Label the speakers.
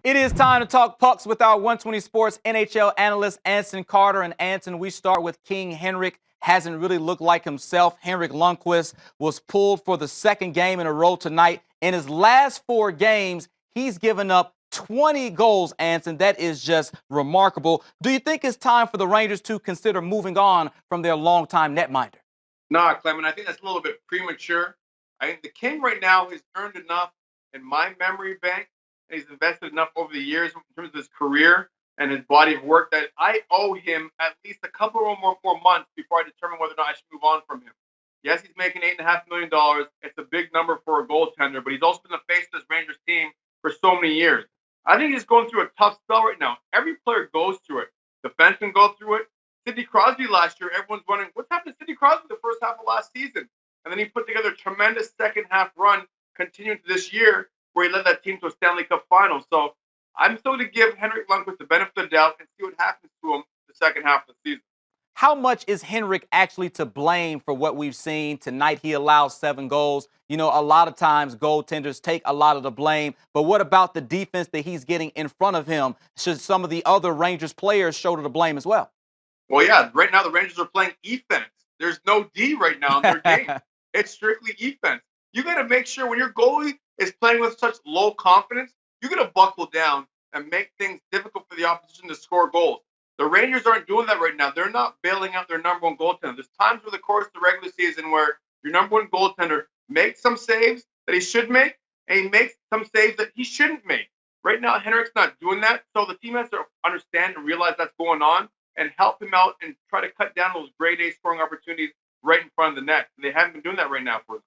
Speaker 1: It is time to talk pucks with our 120 Sports NHL analyst Anson Carter. And Anson, we start with King Henrik. Hasn't really looked like himself. Henrik Lundqvist was pulled for the second game in a row tonight. In his last 4 games, he's given up 20 goals, Anson. That is just remarkable. Do you think it's time for the Rangers to consider moving on from their longtime netminder?
Speaker 2: Nah, Clement, I think that's a little bit premature. I think the King right now has earned enough in my memory bank, and he's invested enough over the years in terms of his career and his body of work that I owe him at least a couple or more months before I determine whether or not I should move on from him. Yes, he's making $8.5 million. It's a big number for a goaltender, but he's also been the face of this Rangers team for so many years. I think he's going through a tough spell right now. Every player goes through it. Defensemen go through it. Sidney Crosby last year, everyone's wondering what's happened to Sidney Crosby the first half of last season. And then he put together a tremendous second half run continuing to this year where he led that team to a Stanley Cup final. So I'm still going to give Henrik Lundqvist the benefit of the doubt and see what happens to him the second half of the season.
Speaker 1: How much is Henrik actually to blame for what we've seen? Tonight he allowed 7 goals. You know, a lot of times goaltenders take a lot of the blame. But what about the defense that he's getting in front of him? Should some of the other Rangers players shoulder the blame as well?
Speaker 2: Well, yeah, right now the Rangers are playing offense. There's no D right now in their game. It's strictly offense. You got to make sure when your goalie is playing with such low confidence, you got to buckle down and make things difficult for the opposition to score goals. The Rangers aren't doing that right now. They're not bailing out their number one goaltender. There's times over the course of the regular season where your number one goaltender makes some saves that he should make, and he makes some saves that he shouldn't make. Right now, Henrik's not doing that, so the team has to understand and realize that's going on and help him out and try to cut down those grade A scoring opportunities right in front of the net. And they haven't been doing that right now for them.